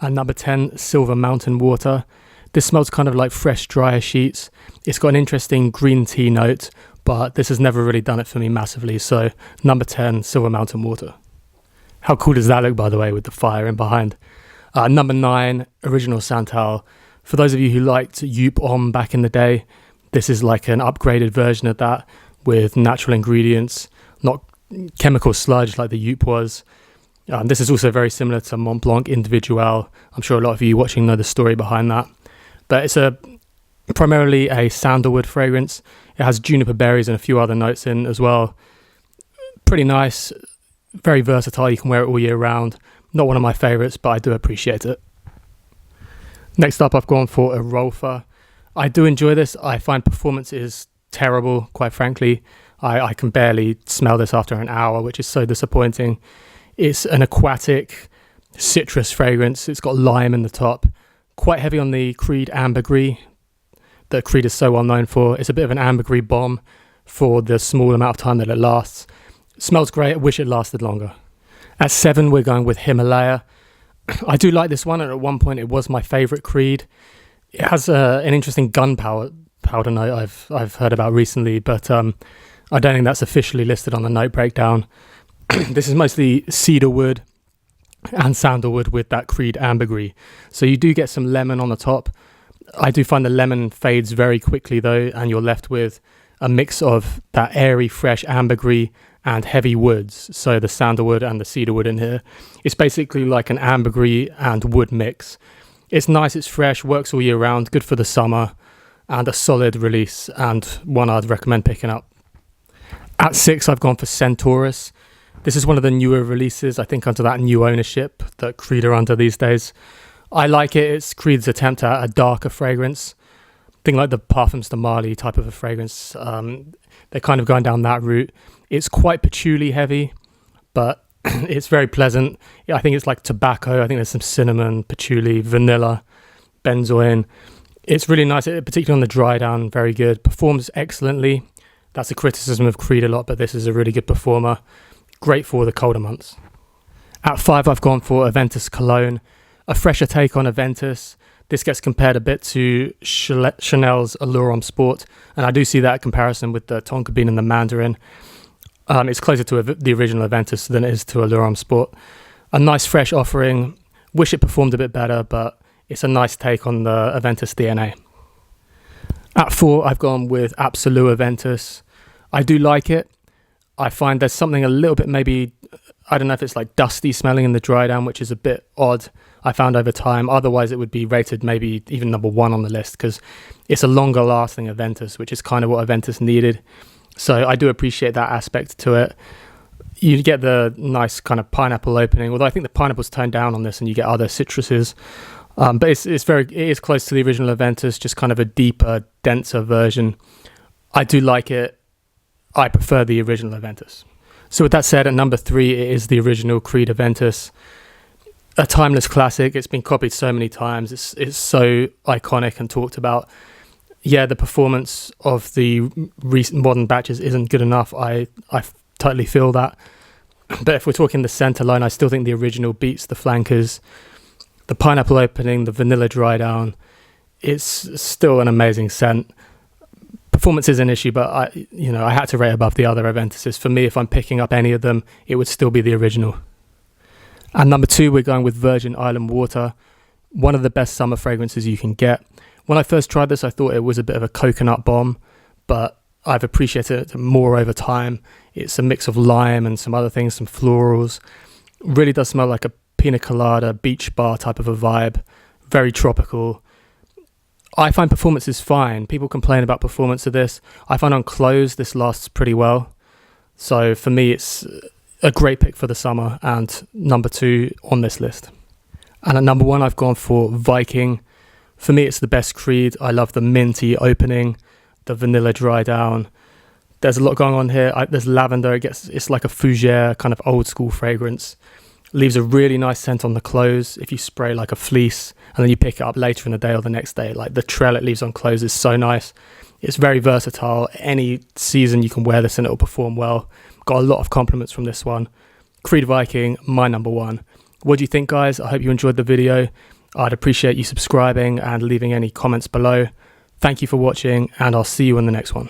And number 10, Silver Mountain Water. This smells kind of like fresh dryer sheets. It's got an interesting green tea note, but this has never really done it for me massively. So number 10, Silver Mountain Water. How cool does that look, by the way, with the fire in behind? Number 9, Original Santal. For those of you who liked Youp Om back in the day, this is like an upgraded version of that with natural ingredients, not chemical sludge like the Youp was. This is also very similar to Mont Blanc Individual. I'm sure a lot of you watching know the story behind that. But it's primarily a sandalwood fragrance. It has juniper berries and a few other notes in as well. Pretty nice, very versatile. You can wear it all year round. Not one of my favourites, but I do appreciate it. Next up, I've gone for Erolfa. I do enjoy this. I find performance is terrible, quite frankly. I can barely smell this after an hour, which is so disappointing. It's an aquatic citrus fragrance. It's got lime in the top. Quite heavy on the Creed ambergris that Creed is so well known for. It's a bit of an ambergris bomb for the small amount of time that it lasts. It smells great. I wish it lasted longer. At 7, we're going with Himalaya. I do like this one, and at one point it was my favourite Creed. It has an interesting gunpowder note I've heard about recently, but I don't think that's officially listed on the note breakdown. This is mostly cedarwood and sandalwood with that Creed ambergris. So you do get some lemon on the top. I do find the lemon fades very quickly though, and you're left with a mix of that airy, fresh ambergris and heavy woods. So the sandalwood and the cedarwood in here. It's basically like an ambergris and wood mix. It's nice, it's fresh, works all year round, good for the summer, and a solid release, and one I'd recommend picking up. At 6, I've gone for Centaurus. This is one of the newer releases, I think, under that new ownership that Creed are under these days. I like it. It's Creed's attempt at a darker fragrance. Thing like the Parfums de Marly type of a fragrance. They're kind of going down that route. It's quite patchouli heavy, but it's very pleasant. Yeah, I think it's like tobacco. I think there's some cinnamon, patchouli, vanilla, benzoin. It's really nice, particularly on the dry down, very good. Performs excellently. That's a criticism of Creed a lot, but this is a really good performer. Great for the colder months. At 5, I've gone for Aventus Cologne. A fresher take on Aventus. This gets compared a bit to Chanel's Allure Homme Sport, and I do see that comparison with the Tonka Bean and the Mandarin. It's closer to the original Aventus than it is to Allure Homme Sport. A nice fresh offering. Wish it performed a bit better, but it's a nice take on the Aventus DNA. At 4, I've gone with Absolu Aventus. I do like it. I find there's something a little bit maybe, I don't know if it's like dusty smelling in the dry down, which is a bit odd, I found over time. Otherwise, it would be rated maybe even number 1 on the list because it's a longer lasting Aventus, which is kind of what Aventus needed. So I do appreciate that aspect to it. You get the nice kind of pineapple opening, although I think the pineapple's toned down on this and you get other citruses. But it is close to the original Aventus, just kind of a deeper, denser version. I do like it. I prefer the original Aventus. So with that said, at number 3, it is the original Creed Aventus. A timeless classic. It's been copied so many times. It's so iconic and talked about. Yeah, the performance of the recent modern batches isn't good enough. I totally feel that. But if we're talking the scent alone, I still think the original beats the flankers. The pineapple opening, the vanilla dry down, it's still an amazing scent. Performance is an issue, but I had to rate above the other Aventuses. For me, if I'm picking up any of them, it would still be the original. And number 2, we're going with Virgin Island Water, one of the best summer fragrances you can get. When I first tried this, I thought it was a bit of a coconut bomb, but I've appreciated it more over time. It's a mix of lime and some other things, some florals. Really does smell like a pina colada, beach bar type of a vibe. Very tropical. I find performance is fine. People complain about performance of this. I find on clothes this lasts pretty well. So for me, it's a great pick for the summer and number 2 on this list. And at number 1, I've gone for Viking. For me, it's the best Creed. I love the minty opening, the vanilla dry down. There's a lot going on here. There's lavender. It's like a fougere kind of old school fragrance. Leaves a really nice scent on the clothes if you spray like a fleece and then you pick it up later in the day or the next day. Like the trail it leaves on clothes is so nice. It's very versatile. Any season you can wear this and it'll perform well. Got a lot of compliments from this one. Creed Viking, my number 1. What do you think, guys? I hope you enjoyed the video. I'd appreciate you subscribing and leaving any comments below. Thank you for watching, and I'll see you in the next one.